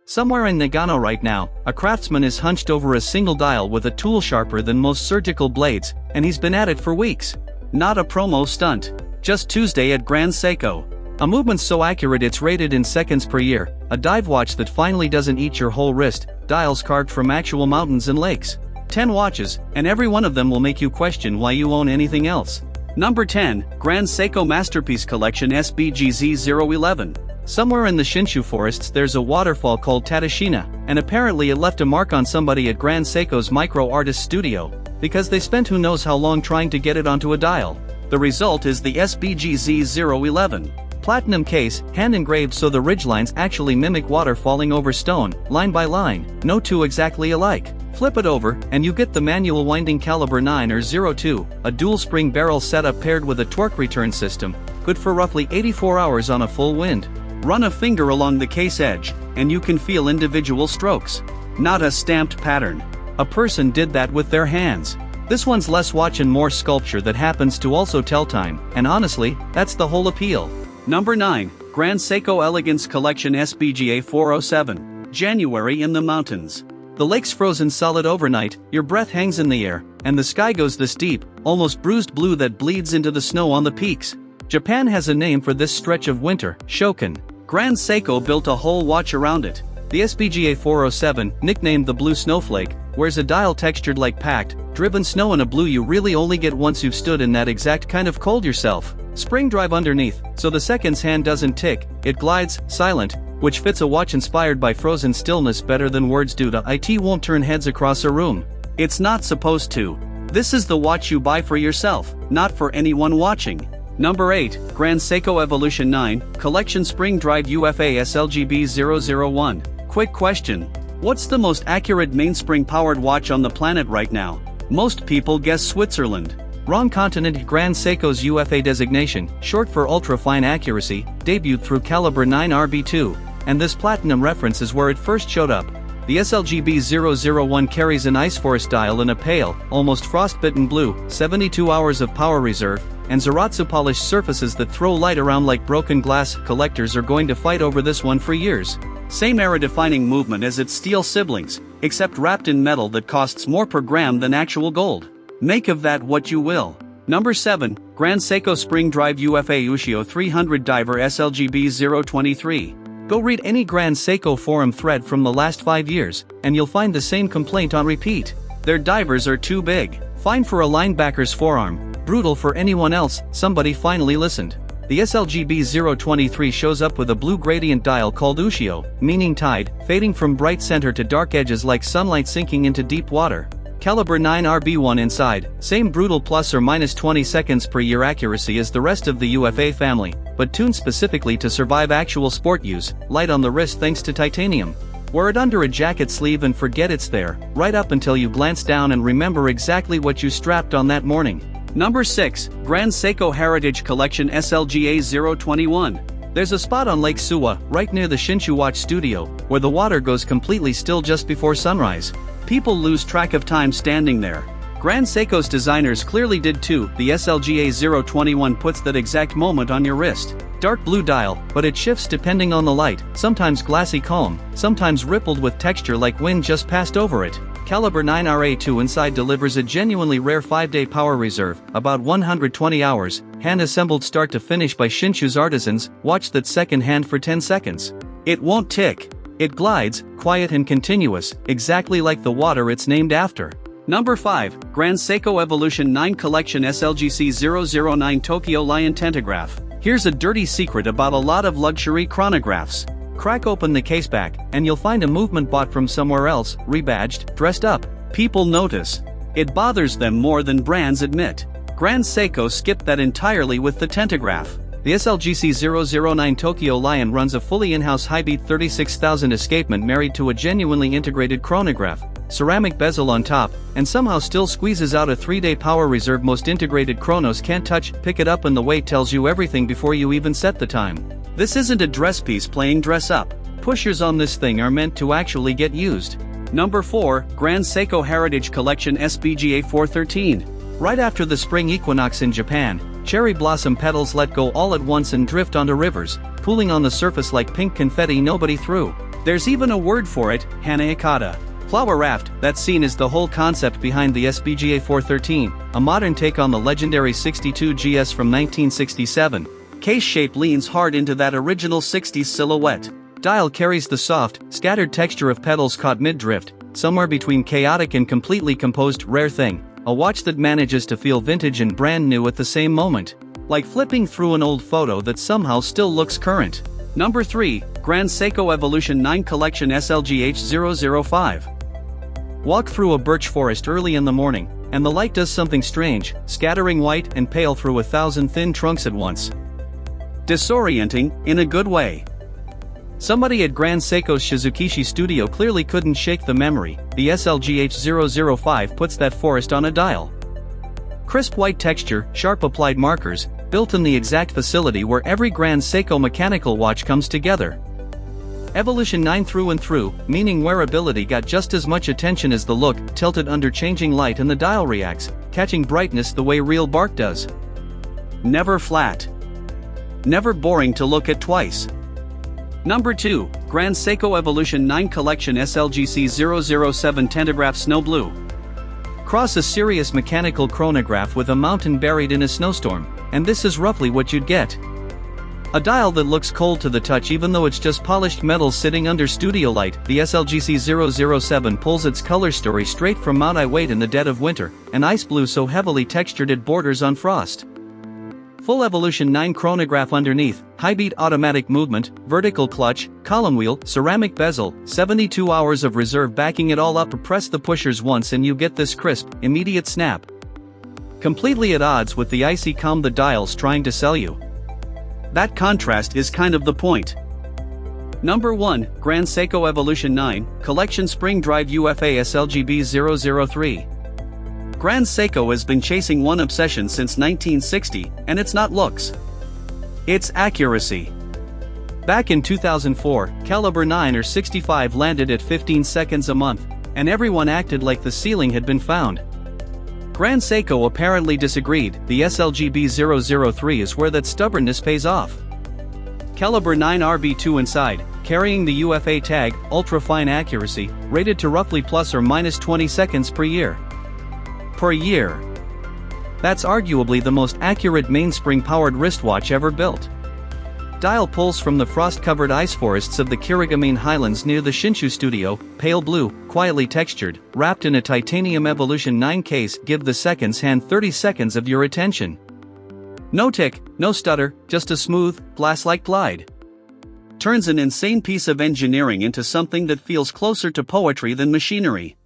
Somewhere in Nagano right now, a craftsman is hunched over a single dial with a tool sharper than most surgical blades, and he's been at it for weeks. Not a promo stunt. Just Tuesday at Grand Seiko. A movement so accurate it's rated in seconds per year, a dive watch that finally doesn't eat your whole wrist, dials carved from actual mountains and lakes. 10 watches, and every one of them will make you question why you own anything else. Number 10, Grand Seiko Masterpiece Collection SLGC011. Somewhere in the Shinshu forests there's a waterfall called Tatashina, and apparently it left a mark on somebody at Grand Seiko's micro artist studio, because they spent who knows how long trying to get it onto a dial. The result is the SLGC011. Platinum case, hand-engraved so the ridgelines actually mimic water falling over stone, line by line, no two exactly alike. Flip it over, and you get the manual winding caliber 9 or 02, a dual-spring barrel setup paired with a torque return system, good for roughly 84 hours on a full wind. Run a finger along the case edge, and you can feel individual strokes. Not a stamped pattern. A person did that with their hands. This one's less watch and more sculpture that happens to also tell time, and honestly, that's the whole appeal. Number 9, Grand Seiko Elegance Collection SLGC007. January in the mountains. The lake's frozen solid overnight, your breath hangs in the air, and the sky goes this deep, almost bruised blue that bleeds into the snow on the peaks. Japan has a name for this stretch of winter, Shokan. Grand Seiko built a whole watch around it. The SLGC007, nicknamed the Blue Snowflake, wears a dial textured like packed, driven snow in a blue you really only get once you've stood in that exact kind of cold yourself. Spring drive underneath, so the seconds hand doesn't tick, it glides, silent, which fits a watch inspired by frozen stillness better than words do. It won't turn heads across a room. It's not supposed to. This is the watch you buy for yourself, not for anyone watching. Number 8, Grand Seiko Evolution 9, Collection Spring Drive U.F.A SLGC001. Quick question. What's the most accurate mainspring-powered watch on the planet right now? Most people guess Switzerland. Wrong continent. Grand Seiko's U.F.A designation, short for ultra-fine accuracy, debuted through caliber 9 RB2, and this platinum reference is where it first showed up. The SLGC001 carries an ice forest dial in a pale, almost frostbitten blue, 72 hours of power reserve, and Zaratsu polished surfaces that throw light around like broken glass. Collectors are going to fight over this one for years. Same era-defining movement as its steel siblings, except wrapped in metal that costs more per gram than actual gold. Make of that what you will. Number 7, Grand Seiko Spring Drive U.F.A Ushio 300 Diver SLGB023. Go read any Grand Seiko forum thread from the last 5 years, and you'll find the same complaint on repeat. Their divers are too big. Fine for a linebacker's forearm, brutal for anyone else. Somebody finally listened. The SLGB023 shows up with a blue gradient dial called Ushio, meaning tide, fading from bright center to dark edges like sunlight sinking into deep water. Caliber 9 RB1 inside, same brutal plus or minus 20 seconds per year accuracy as the rest of the U.F.A family, but tuned specifically to survive actual sport use, light on the wrist thanks to titanium. Wear it under a jacket sleeve and forget it's there, right up until you glance down and remember exactly what you strapped on that morning. Number 6, Grand Seiko Heritage Collection SLGA021. There's a spot on Lake Suwa, right near the Shinshu Watch Studio, where the water goes completely still just before sunrise. People lose track of time standing there. Grand Seiko's designers clearly did too. The SLGA021 puts that exact moment on your wrist. Dark blue dial, but it shifts depending on the light, sometimes glassy calm, sometimes rippled with texture like wind just passed over it. Caliber 9 RA2 inside delivers a genuinely rare 5-day power reserve, about 120 hours, hand-assembled start to finish by Shinshu's artisans. Watch that second hand for 10 seconds. It won't tick. It glides, quiet and continuous, exactly like the water it's named after. Number 5, Grand Seiko Evolution 9 Collection SLGC009 Tokyo Lion Tentagraph. Here's a dirty secret about a lot of luxury chronographs. Crack open the case back, and you'll find a movement bought from somewhere else, rebadged, dressed up. People notice. It bothers them more than brands admit. Grand Seiko skipped that entirely with the Tentagraph. The SLGC009 Tokyo Lion runs a fully in-house high-beat 36,000 escapement married to a genuinely integrated chronograph, ceramic bezel on top, and somehow still squeezes out a 3-day power reserve most integrated chronos can't touch. Pick it up and the weight tells you everything before you even set the time. This isn't a dress piece playing dress up. Pushers on this thing are meant to actually get used. Number 4, Grand Seiko Heritage Collection SLGA413. Right after the spring equinox in Japan, cherry blossom petals let go all at once and drift onto rivers, pooling on the surface like pink confetti nobody threw. There's even a word for it, hanayakata. Flower raft. That scene is the whole concept behind the SBGA 413, a modern take on the legendary 62 GS from 1967. Case shape leans hard into that original 60s silhouette. Dial carries the soft, scattered texture of pedals caught mid-drift, somewhere between chaotic and completely composed. Rare thing, a watch that manages to feel vintage and brand new at the same moment. Like flipping through an old photo that somehow still looks current. Number 3, Grand Seiko Evolution 9 Collection SLGH005. Walk through a birch forest early in the morning, and the light does something strange, scattering white and pale through 1,000 thin trunks at once. Disorienting, in a good way. Somebody at Grand Seiko's Shizukishi studio clearly couldn't shake the memory. The SLGH005 puts that forest on a dial. Crisp white texture, sharp applied markers, built in the exact facility where every Grand Seiko mechanical watch comes together. Evolution 9 through and through, meaning wearability got just as much attention as the look, tilted under changing light and the dial reacts, catching brightness the way real bark does. Never flat. Never boring to look at twice. Number 2, Grand Seiko Evolution 9 Collection SLGC007 Tentagraph Snow Blue. Cross a serious mechanical chronograph with a mountain buried in a snowstorm, and this is roughly what you'd get. A dial that looks cold to the touch even though it's just polished metal sitting under studio light. The SLGC007 pulls its color story straight from Mount Iwate in the dead of winter, an ice blue so heavily textured it borders on frost. Full Evolution 9 chronograph underneath, high-beat automatic movement, vertical clutch, column wheel, ceramic bezel, 72 hours of reserve backing it all up. Press the pushers once and you get this crisp, immediate snap. Completely at odds with the icy calm the dial's trying to sell you. That contrast is kind of the point. Number 1, Grand Seiko Evolution 9, Collection Spring Drive U.F.A SLGB003. Grand Seiko has been chasing one obsession since 1960, and it's not looks. It's accuracy. Back in 2004, caliber 9 or 65 landed at 15 seconds a month, and everyone acted like the ceiling had been found. Grand Seiko apparently disagreed. The SLGB003 is where that stubbornness pays off. Caliber 9 RB2 inside, carrying the U.F.A tag, ultra-fine accuracy, rated to roughly plus or minus 20 seconds per year. Per year. That's arguably the most accurate mainspring-powered wristwatch ever built. Dial pulls from the frost-covered ice forests of the Kirigamine Highlands near the Shinshu studio, pale blue, quietly textured, wrapped in a titanium Evolution 9 case. Give the seconds hand 30 seconds of your attention. No tick, no stutter, just a smooth, glass-like glide. Turns an insane piece of engineering into something that feels closer to poetry than machinery.